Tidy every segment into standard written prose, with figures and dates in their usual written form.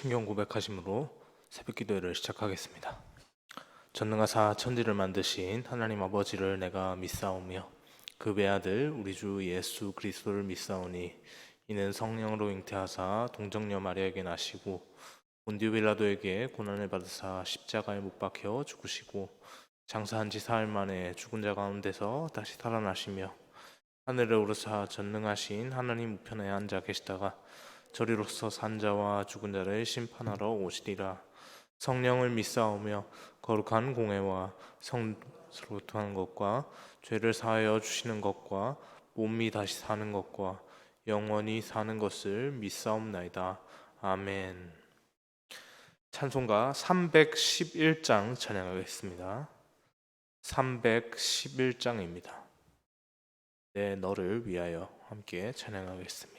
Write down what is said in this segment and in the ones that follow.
신경 고백하심으로 새벽 기도회를 시작하겠습니다. 전능하사 천지를 만드신 하나님 아버지를 내가 믿사오며 그 외아들 우리 주 예수 그리스도를 믿사오니 이는 성령으로 잉태하사 동정녀 마리아에게 나시고 본디오 빌라도에게 고난을 받으사 십자가에 못 박혀 죽으시고 장사한 지 사흘 만에 죽은 자 가운데서 다시 살아나시며 하늘에 오르사 전능하신 하나님 우편에 앉아 계시다가 저리로서 산 자와 죽은 자를 심판하러 오시리라. 성령을 믿사오며 거룩한 공회와 성스로부터 하는 것과 죄를 사하여 주시는 것과 몸이 다시 사는 것과 영원히 사는 것을 믿사옵나이다. 아멘. 찬송가 311장 찬양하겠습니다. 311장입니다. 내 너를 위하여 함께 찬양하겠습니다.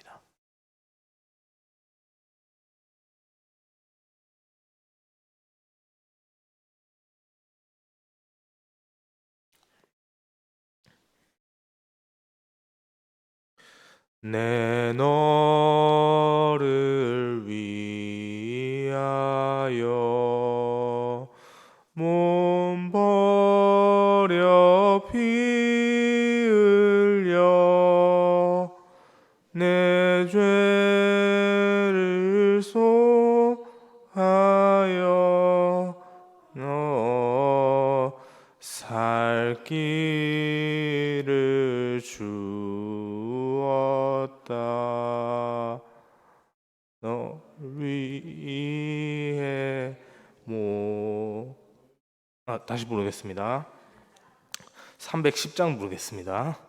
내 너를 위하여 몸 버려 피 흘려 내 죄를 소하여 너 살 길을 주었다. 너 위해 다시 부르겠습니다. 310장 부르겠습니다.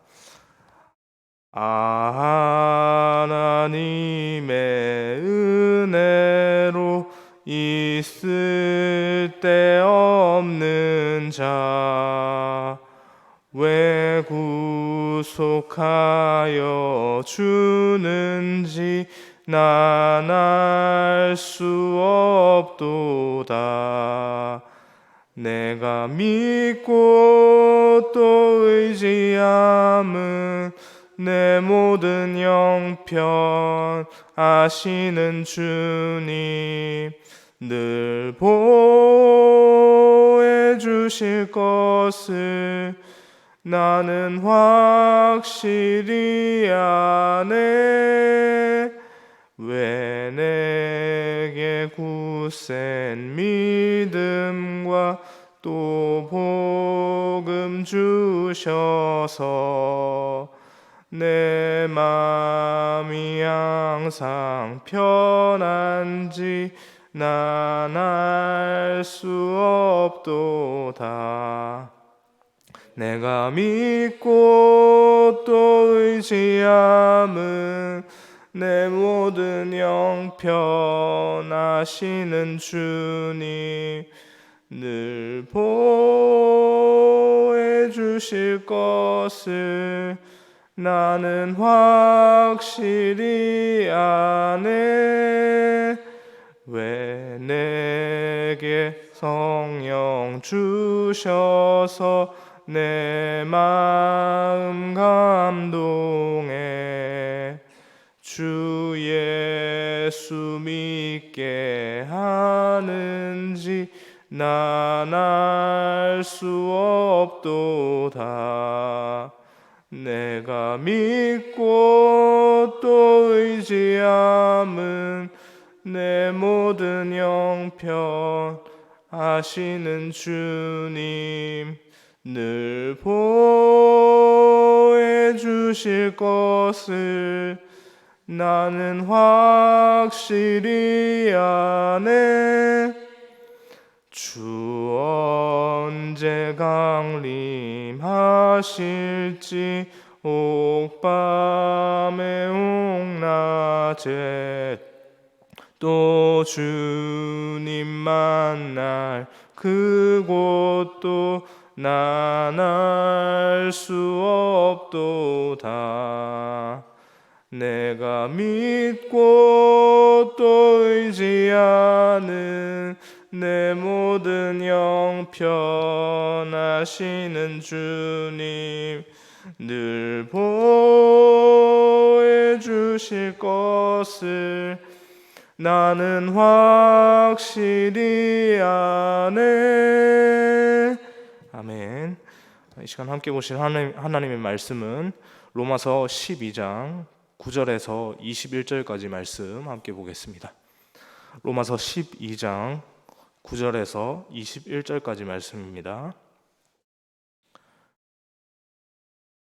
하나님의 은혜로 있을 데 없는 자 왜 구속하여 주는지 난 알 수 없도다. 내가 믿고 또 의지함은 내 모든 형편 아시는 주님 늘 보호해 주실 것을 나는 확실히 아네. 왜 내게 굳센 믿음과 또 복음 주셔서 내 마음이 항상 편한지 난 알 수 없도다. 내가 믿고 또 의지함은 내 모든 형편 아시는 주님 늘 보호해 주실 것을 나는 확실히 아네. 왜 내게 성령 주셔서 내 마음 감동해 주 예수 믿게 하는지 난 알 수 없도다. 내가 믿고 또 의지함은 내 모든 형편 아시는 주님 늘 보호해 주실 것을 나는 확실히 아네. 주 언제 강림하실지 옥밤에 옥낮에 또 주님 만날 그곳도 난 알 수 없도다. 내가 믿고 또 의지하는 내 모든 형편 아시는 주님 늘 보호해 주실 것을 나는 확실히 아네. 아멘. 이 시간 함께 보실 하나님의 말씀은 로마서 12장 9절에서 21절까지 말씀 함께 보겠습니다. 로마서 12장 9절에서 21절까지 말씀입니다.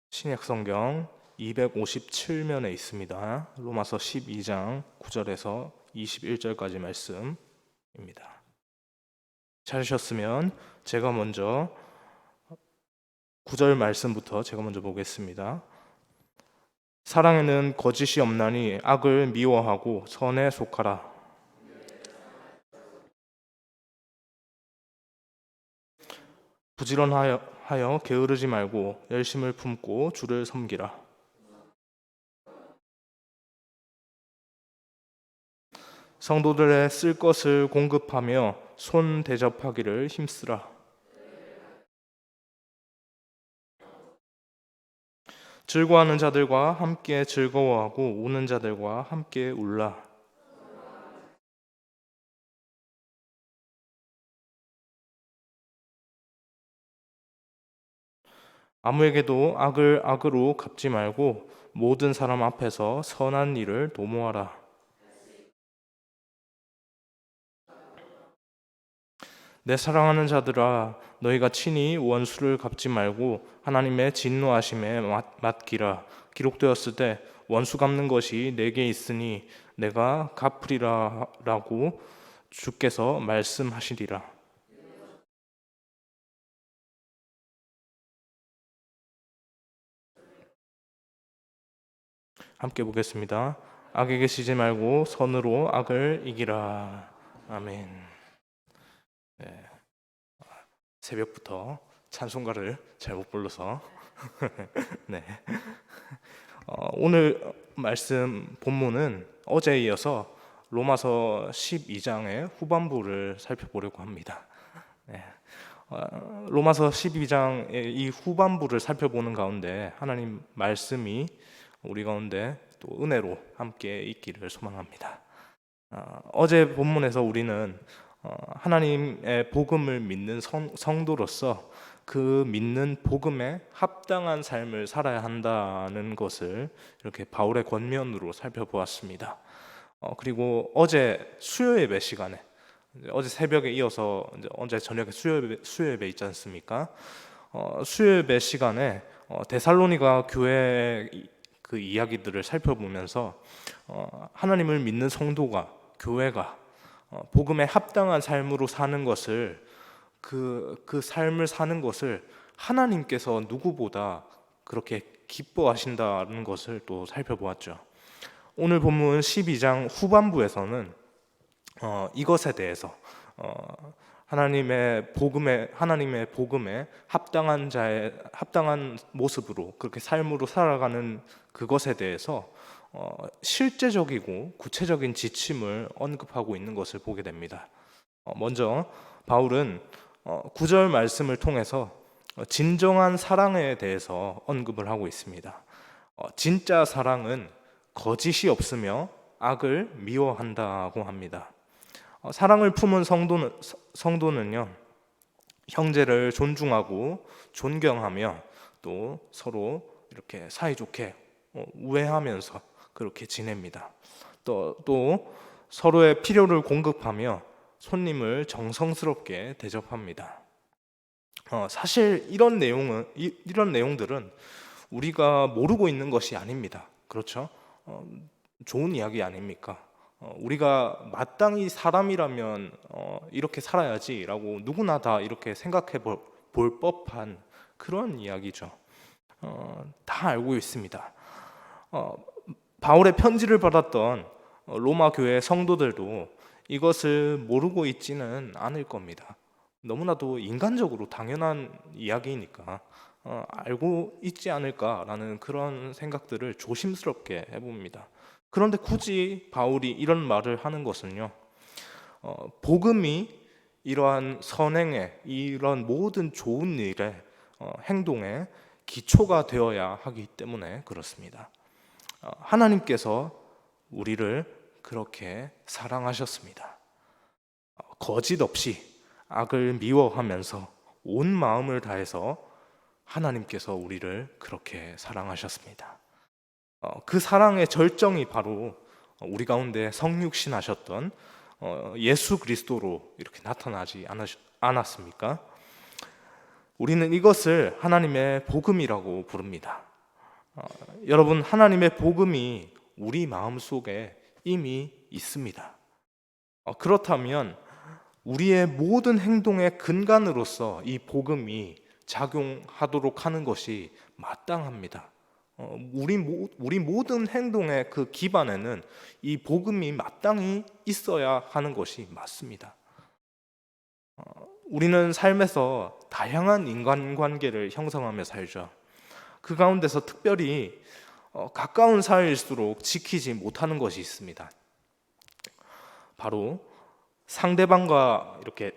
신약성경 257면에 있습니다. 로마서 12장 9절에서 21절까지 말씀입니다. 찾으셨으면 제가 먼저 9절 말씀부터 제가 먼저 보겠습니다. 사랑에는 거짓이 없나니 악을 미워하고 선에 속하라. 부지런하여 게으르지 말고 열심을 품고 주를 섬기라. 성도들의 쓸 것을 공급하며 손 대접하기를 힘쓰라. 즐거워하는 자들과 함께 즐거워하고 우는 자들과 함께 울라. 아무에게도 악을 악으로 갚지 말고 모든 사람 앞에서 선한 일을 도모하라. 내 사랑하는 자들아, 너희가 친히 원수를 갚지 말고 하나님의 진노하심에 맡기라. 기록되었을 때 원수 갚는 것이 내게 있으니 내가 갚으리라 라고 주께서 말씀하시리라. 함께 보겠습니다. 악에게 지지 말고 선으로 악을 이기라. 아멘. 네. 새벽부터 찬송가를 잘못 불러서 네. 오늘 말씀 본문은 어제에 이어서 로마서 12장의 후반부를 살펴보려고 합니다. 네. 로마서 12장의 이 후반부를 살펴보는 가운데 하나님 말씀이 우리 가운데 또 은혜로 함께 있기를 소망합니다. 어제 본문에서 우리는 하나님의 복음을 믿는 성도로서 그 믿는 복음에 합당한 삶을 살아야 한다는 것을 이렇게 바울의 권면으로 살펴보았습니다. 그리고 어제 수요 예배 시간에 어제 새벽에 이어서 어제 저녁에 수요 예배 있지 않습니까? 수요 예배 시간에 데살로니가 교회 그 이야기들을 살펴보면서 하나님을 믿는 성도가 교회가 복음에 합당한 삶으로 사는 것을 그 삶을 사는 것을 하나님께서 누구보다 그렇게 기뻐하신다는 것을 또 살펴보았죠. 오늘 본문 12장 후반부에서는 이것에 대해서 하나님의 복음에 합당한 모습으로 그렇게 삶으로 살아가는 그것에 대해서 실제적이고 구체적인 지침을 언급하고 있는 것을 보게 됩니다. 먼저 바울은 9절 말씀을 통해서 진정한 사랑에 대해서 언급을 하고 있습니다. 진짜 사랑은 거짓이 없으며 악을 미워한다고 합니다. 사랑을 품은 성도는요, 형제를 존중하고 존경하며 또 서로 이렇게 사이좋게 우애하면서 그렇게 지냅니다. 또 서로의 필요를 공급하며 손님을 정성스럽게 대접합니다. 사실 이런 내용들은 우리가 모르고 있는 것이 아닙니다. 그렇죠? 좋은 이야기 아닙니까? 우리가 마땅히 사람이라면 이렇게 살아야지라고 누구나 다 이렇게 생각해 볼 법한 그런 이야기죠. 다 알고 있습니다. 바울의 편지를 받았던 로마 교회 성도들도 이것을 모르고 있지는 않을 겁니다. 너무나도 인간적으로 당연한 이야기니까 알고 있지 않을까라는 그런 생각들을 조심스럽게 해봅니다. 그런데 굳이 바울이 이런 말을 하는 것은요, 복음이 이러한 선행에, 이런 모든 좋은 일에, 행동에 기초가 되어야 하기 때문에 그렇습니다. 하나님께서 우리를 그렇게 사랑하셨습니다. 거짓 없이 악을 미워하면서 온 마음을 다해서 하나님께서 우리를 그렇게 사랑하셨습니다. 그 사랑의 절정이 바로 우리 가운데 성육신 하셨던 예수 그리스도로 이렇게 나타나지 않았습니까? 우리는 이것을 하나님의 복음이라고 부릅니다. 여러분, 하나님의 복음이 우리 마음속에 이미 있습니다. 그렇다면 우리의 모든 행동의 근간으로서 이 복음이 작용하도록 하는 것이 마땅합니다. 우리 모든 행동의 그 기반에는 이 복음이 마땅히 있어야 하는 것이 맞습니다. 우리는 삶에서 다양한 인간관계를 형성하며 살죠. 그 가운데서 특별히 가까운 사이일수록 지키지 못하는 것이 있습니다. 바로 상대방과 이렇게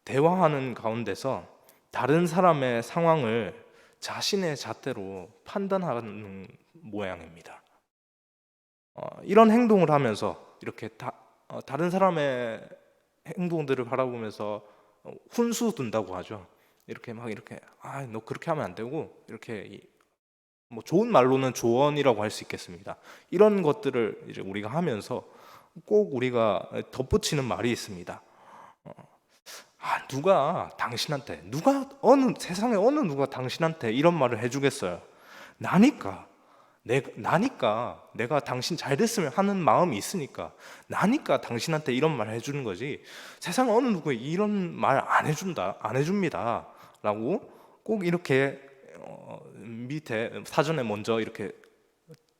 대화하는 가운데서 다른 사람의 상황을 자신의 잣대로 판단하는 모양입니다. 이런 행동을 하면서 이렇게 다른 사람의 행동들을 바라보면서 훈수 둔다고 하죠. 이렇게 너 그렇게 하면 안 되고, 이렇게 뭐 좋은 말로는 조언이라고 할 수 있겠습니다. 이런 것들을 이제 우리가 하면서 꼭 우리가 덧붙이는 말이 있습니다. 세상에 어느 누가 당신한테 이런 말을 해주겠어요? 나니까 내가 당신 잘 됐으면 하는 마음이 있으니까, 나니까 당신한테 이런 말 해주는 거지, 세상 어느 누구 이런 말 안 해줍니다 라고 꼭 이렇게 밑에 사전에 먼저 이렇게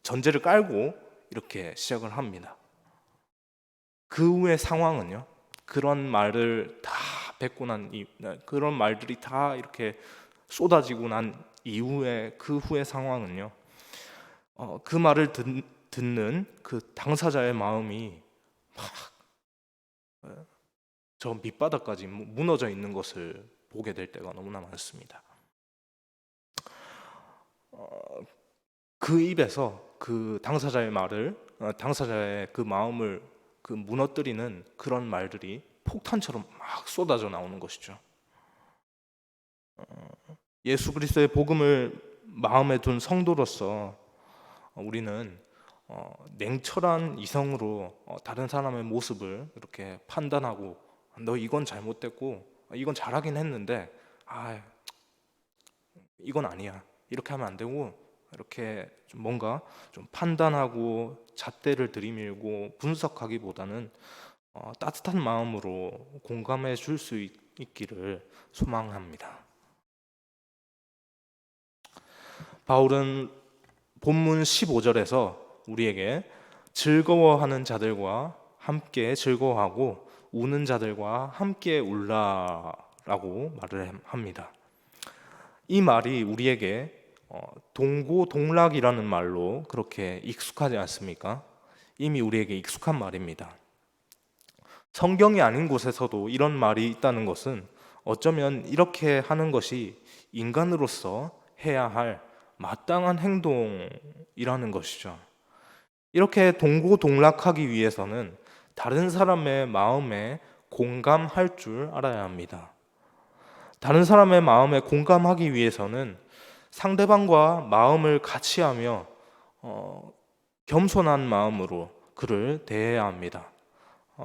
전제를 깔고 이렇게 시작을 합니다. 그 후의 상황은요, 그런 말을 다 뱉고 그런 말들이 다 이렇게 쏟아지고 난 이후에 그 후의 상황은요, 그 말을 듣는 그 당사자의 마음이 막 저 밑바닥까지 무너져 있는 것을 보게 될 때가 너무나 많습니다. 그 입에서 그 당사자의 그 마음을 그 무너뜨리는 그런 말들이 폭탄처럼 막 쏟아져 나오는 것이죠. 예수 그리스도의 복음을 마음에 둔 성도로서 우리는 냉철한 이성으로 다른 사람의 모습을 이렇게 판단하고, 너 이건 잘못됐고 이건 잘하긴 했는데 이건 아니야, 이렇게 하면 안 되고, 이렇게 좀 뭔가 좀 판단하고 잣대를 들이밀고 분석하기보다는 따뜻한 마음으로 공감해 줄 수 있기를 소망합니다. 바울은 본문 15절에서 우리에게 즐거워하는 자들과 함께 즐거워하고 우는 자들과 함께 울라라고 말을 합니다. 이 말이 우리에게 동고동락이라는 말로 그렇게 익숙하지 않습니까? 이미 우리에게 익숙한 말입니다. 성경이 아닌 곳에서도 이런 말이 있다는 것은 어쩌면 이렇게 하는 것이 인간으로서 해야 할 마땅한 행동이라는 것이죠. 이렇게 동고동락하기 위해서는 다른 사람의 마음에 공감할 줄 알아야 합니다. 다른 사람의 마음에 공감하기 위해서는 상대방과 마음을 같이 하며 겸손한 마음으로 그를 대해야 합니다.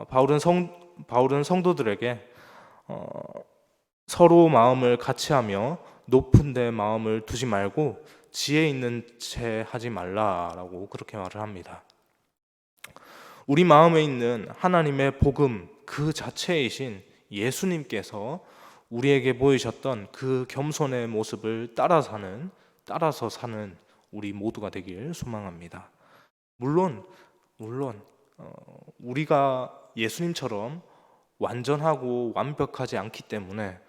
바울은 성도들에게 서로 마음을 같이 하며 높은 데 마음을 두지 말고 지혜 있는 채 하지 말라라고 그렇게 말을 합니다. 우리 마음에 있는 하나님의 복음 그 자체이신 예수님께서 우리에게 보이셨던 그 겸손의 모습을 따라서 사는 우리 모두가 되길 소망합니다. 물론 우리가 예수님처럼 완전하고 완벽하지 않기 때문에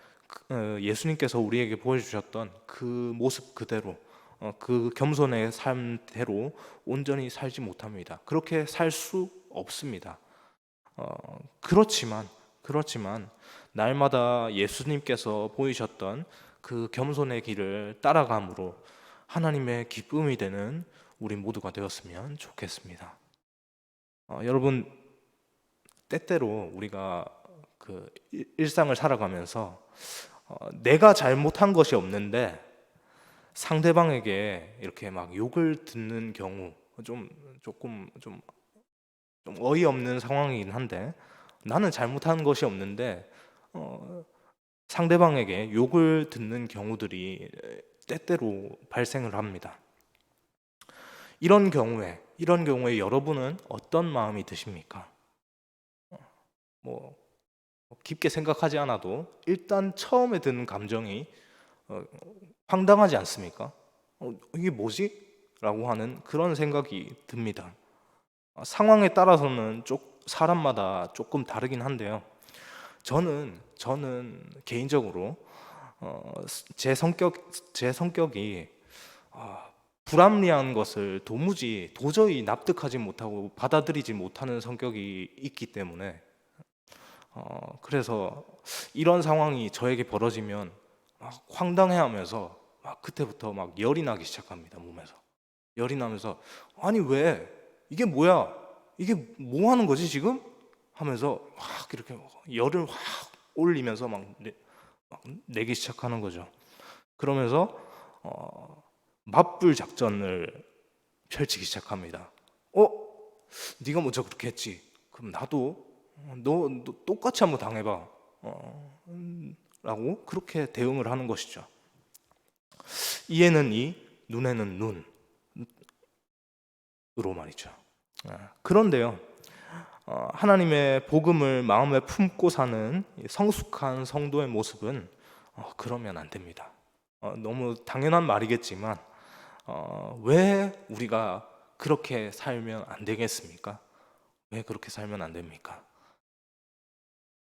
예수님께서 우리에게 보여주셨던 그 모습 그대로, 그 겸손의 삶대로 온전히 살지 못합니다. 그렇게 살 수 없습니다. 그렇지만 날마다 예수님께서 보이셨던 그 겸손의 길을 따라감으로 하나님의 기쁨이 되는 우리 모두가 되었으면 좋겠습니다. 여러분, 때때로 우리가 그 일상을 살아가면서 내가 잘못한 것이 없는데 상대방에게 이렇게 막 욕을 듣는 경우, 조금 좀 어이없는 상황이긴 한데, 나는 잘못한 것이 없는데 상대방에게 욕을 듣는 경우들이 때때로 발생을 합니다. 이런 경우에 여러분은 어떤 마음이 드십니까? 뭐 깊게 생각하지 않아도 일단 처음에 드는 감정이 어, 황당하지 않습니까? 이게 뭐지? 라고 하는 그런 생각이 듭니다. 상황에 따라서는 사람마다 조금 다르긴 한데요. 저는 개인적으로 제 성격이 불합리한 것을 도저히 납득하지 못하고 받아들이지 못하는 성격이 있기 때문에 그래서 이런 상황이 저에게 벌어지면 막 황당해하면서 막 그때부터 막 열이 나기 시작합니다. 몸에서 열이 나면서, 아니 왜, 이게 뭐야, 이게 뭐 하는 거지 지금 하면서 확 이렇게 열을 확 올리면서 막 내기 시작하는 거죠. 그러면서 맞불 작전을 펼치기 시작합니다. 네가 먼저 그렇게 했지, 그럼 나도 너 똑같이 한번 당해봐, 라고 그렇게 대응을 하는 것이죠. 이에는 이, 눈에는 눈으로 말이죠. 그런데요, 하나님의 복음을 마음에 품고 사는 성숙한 성도의 모습은 그러면 안 됩니다. 너무 당연한 말이겠지만 왜 우리가 그렇게 살면 안 되겠습니까? 왜 그렇게 살면 안 됩니까?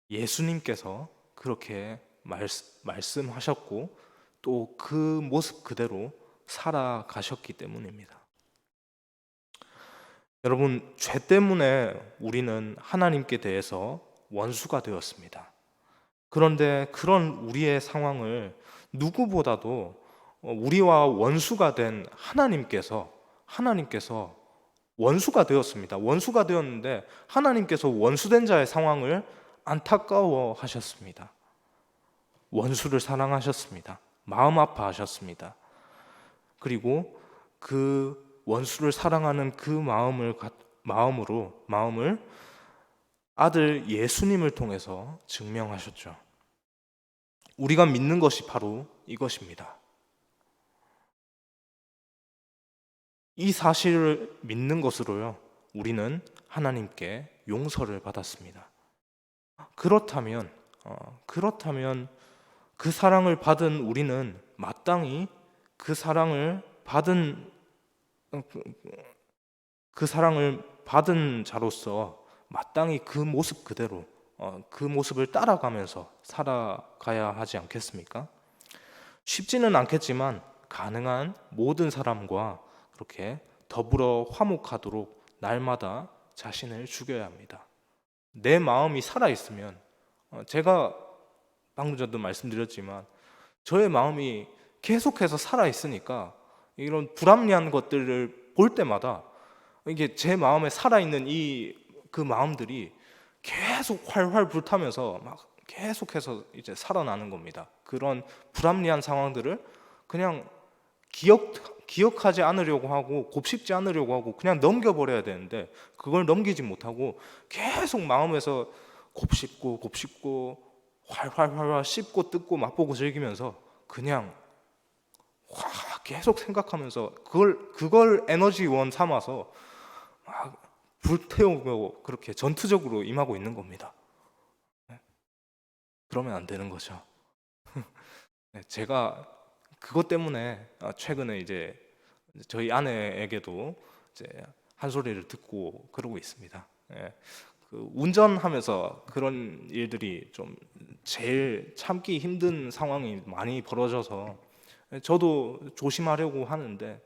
예수님께서 그렇게 말씀하셨고 또 그 모습 그대로 살아가셨기 때문입니다. 여러분, 죄 때문에 우리는 하나님께 대해서 원수가 되었습니다. 그런데 그런 우리의 상황을 누구보다도 우리와 원수가 된 하나님께서 원수가 되었습니다. 원수가 되었는데 하나님께서 원수된 자의 상황을 안타까워 하셨습니다. 원수를 사랑하셨습니다. 마음 아파하셨습니다. 그리고 그 원수를 사랑하는 그 마음을 아들 예수님을 통해서 증명하셨죠. 우리가 믿는 것이 바로 이것입니다. 이 사실을 믿는 것으로요, 우리는 하나님께 용서를 받았습니다. 그렇다면 그 사랑을 받은 우리는 마땅히 그 사랑을 받은 자로서 마땅히 그 모습 그대로 그 모습을 따라가면서 살아가야 하지 않겠습니까? 쉽지는 않겠지만 가능한 모든 사람과 그렇게 더불어 화목하도록 날마다 자신을 죽여야 합니다. 내 마음이 살아있으면, 제가 방금 전도 말씀드렸지만 저의 마음이 계속해서 살아있으니까 이런 불합리한 것들을 볼 때마다 이게 제 마음에 살아있는 그 마음들이 계속 활활 불타면서 막 계속해서 이제 살아나는 겁니다. 그런 불합리한 상황들을 그냥 기억하지 않으려고 하고 곱씹지 않으려고 하고 그냥 넘겨버려야 되는데 그걸 넘기지 못하고 계속 마음에서 곱씹고 활활 씹고 뜯고 맛보고 즐기면서 그냥 계속 생각하면서 그걸 에너지원 삼아서 막 불태우고 그렇게 전투적으로 임하고 있는 겁니다. 그러면 안 되는 거죠. 제가 그것 때문에 최근에 이제 저희 아내에게도 이제 한 소리를 듣고 그러고 있습니다. 그 운전하면서 그런 일들이 좀 제일 참기 힘든 상황이 많이 벌어져서 저도 조심하려고 하는데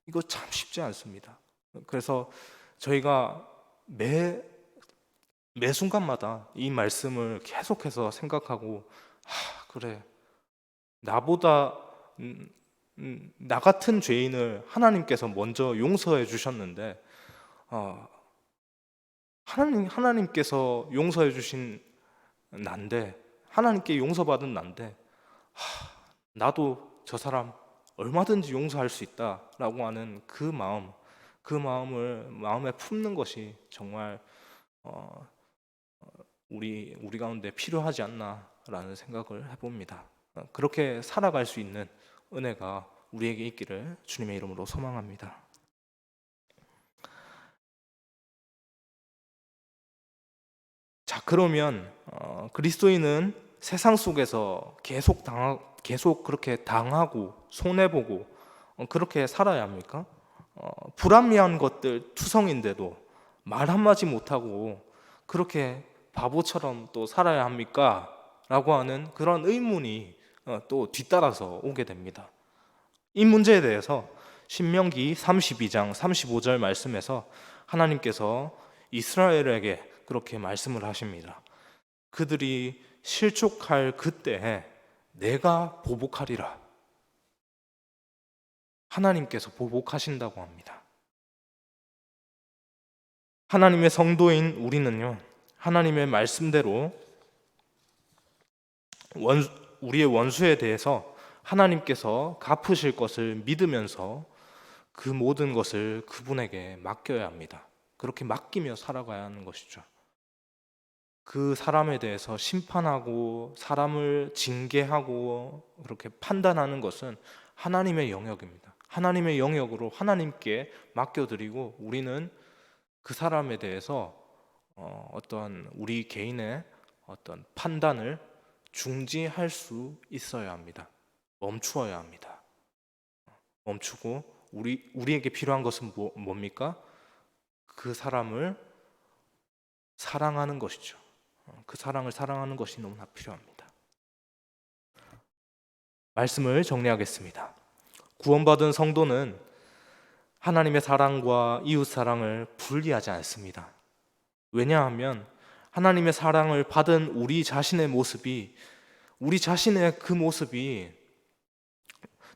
이거 참 쉽지 않습니다. 그래서 저희가 매 순간마다 이 말씀을 계속해서 생각하고, 그래, 나보다 나 같은 죄인을 하나님께서 먼저 용서해 주셨는데 하나님께서 용서해 주신 난데, 하나님께 용서받은 난데, 나도 저 사람 얼마든지 용서할 수 있다라고 하는 그 마음을 마음에 품는 것이 정말 우리 가운데 필요하지 않나라는 생각을 해봅니다. 그렇게 살아갈 수 있는 은혜가 우리에게 있기를 주님의 이름으로 소망합니다. 자, 그러면 그리스도인은 세상 속에서 계속 그렇게 당하고 손해보고 그렇게 살아야 합니까? 불합리한 것들 투성인데도 말 한마디 못하고 그렇게 바보처럼 또 살아야 합니까? 라고 하는 그런 의문이 또 뒤따라서 오게 됩니다. 이 문제에 대해서 신명기 32장 35절 말씀에서 하나님께서 이스라엘에게 그렇게 말씀을 하십니다. 그들이 실족할 그때에 내가 보복하리라. 하나님께서 보복하신다고 합니다. 하나님의 성도인 우리는요, 하나님의 말씀대로 우리의 원수에 대해서 하나님께서 갚으실 것을 믿으면서 그 모든 것을 그분에게 맡겨야 합니다. 그렇게 맡기며 살아가야 하는 것이죠. 그 사람에 대해서 심판하고 사람을 징계하고 그렇게 판단하는 것은 하나님의 영역입니다. 하나님의 영역으로 하나님께 맡겨드리고 우리는 그 사람에 대해서 어떤 우리 개인의 어떤 판단을 중지할 수 있어야 합니다. 멈추어야 합니다. 멈추고 우리에게 필요한 것은 뭡니까? 그 사람을 사랑하는 것이죠. 그 사랑을 사랑하는 것이 너무나 필요합니다. 말씀을 정리하겠습니다. 구원받은 성도는 하나님의 사랑과 이웃 사랑을 분리하지 않습니다. 왜냐하면 하나님의 사랑을 받은 우리 자신의 모습이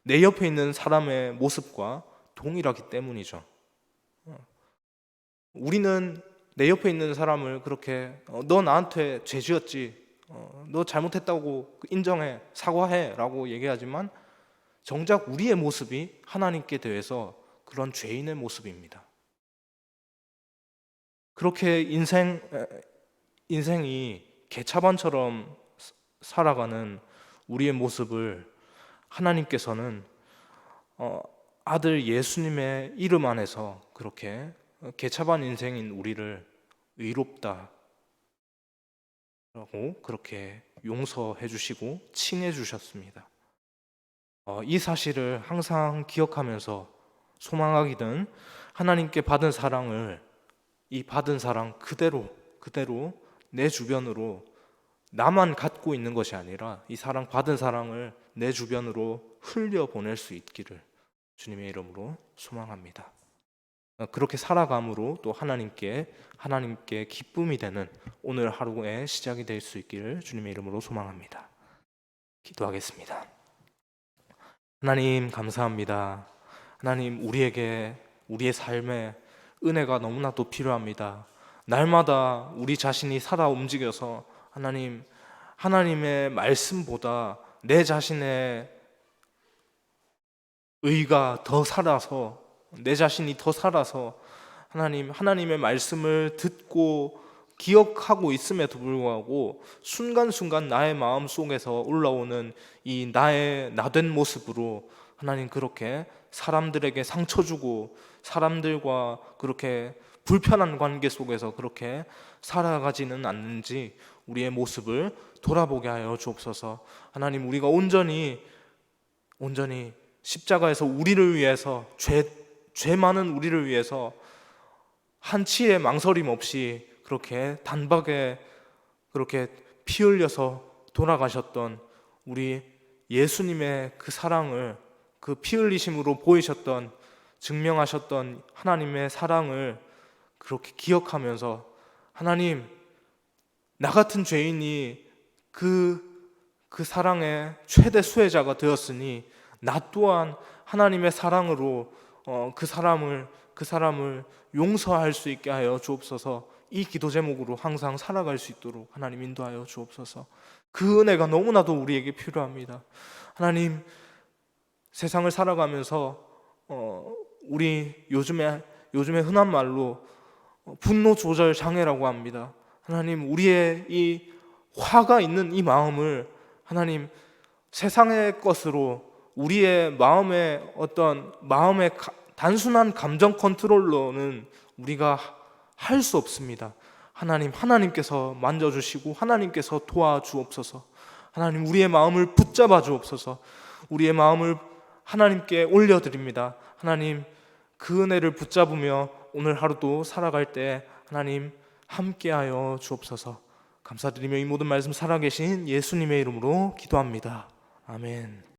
내 옆에 있는 사람의 모습과 동일하기 때문이죠. 우리는 내 옆에 있는 사람을 그렇게 너 나한테 죄 지었지, 너 잘못했다고 인정해, 사과해 라고 얘기하지만 정작 우리의 모습이 하나님께 대해서 그런 죄인의 모습입니다. 그렇게 인생이 개차반처럼 살아가는 우리의 모습을 하나님께서는 아들 예수님의 이름 안에서 그렇게 개차반 인생인 우리를 의롭다라고 그렇게 용서해 주시고 칭해 주셨습니다. 이 사실을 항상 기억하면서 소망하기는 하나님께 받은 사랑을 이 받은 사랑 그대로 내 주변으로 나만 갖고 있는 것이 아니라 이 사랑 받은 사랑을 내 주변으로 흘려보낼 수 있기를 주님의 이름으로 소망합니다. 그렇게 살아감으로 또 하나님께 기쁨이 되는 오늘 하루의 시작이 될 수 있기를 주님의 이름으로 소망합니다. 기도하겠습니다. 하나님 감사합니다. 하나님 우리에게 우리의 삶에 은혜가 너무나도 필요합니다. 날마다 우리 자신이 살아 움직여서 하나님의 말씀보다 내 자신의 의가 더 살아서 내 자신이 더 살아서 하나님의 말씀을 듣고 기억하고 있음에도 불구하고 순간순간 나의 마음 속에서 올라오는 이 나의 나된 모습으로 하나님 그렇게 사람들에게 상처 주고 사람들과 그렇게 불편한 관계 속에서 그렇게 살아가지는 않는지 우리의 모습을 돌아보게 하여 주옵소서. 하나님 우리가 온전히 십자가에서 우리를 위해서 죄 많은 우리를 위해서 한치의 망설임 없이 그렇게 단박에 그렇게 피 흘려서 돌아가셨던 우리 예수님의 그 사랑을 그 피 흘리심으로 보이셨던 증명하셨던 하나님의 사랑을 그렇게 기억하면서 하나님 나 같은 죄인이 그 사랑의 최대 수혜자가 되었으니 나 또한 하나님의 사랑으로 그 사람을 용서할 수 있게 하여 주옵소서. 이 기도 제목으로 항상 살아갈 수 있도록 하나님 인도하여 주옵소서. 그 은혜가 너무나도 우리에게 필요합니다. 하나님, 세상을 살아가면서 우리 요즘에 흔한 말로 분노 조절 장애라고 합니다. 하나님, 우리의 이 화가 있는 이 마음을 하나님 세상의 것으로 우리의 마음의 단순한 감정 컨트롤로는 우리가 할 수 없습니다. 하나님께서 만져주시고 하나님께서 도와주옵소서. 하나님, 우리의 마음을 붙잡아 주옵소서. 우리의 마음을 하나님께 올려드립니다. 하나님, 그 은혜를 붙잡으며 오늘 하루도 살아갈 때 하나님 함께하여 주옵소서. 감사드리며 이 모든 말씀 살아계신 예수님의 이름으로 기도합니다. 아멘.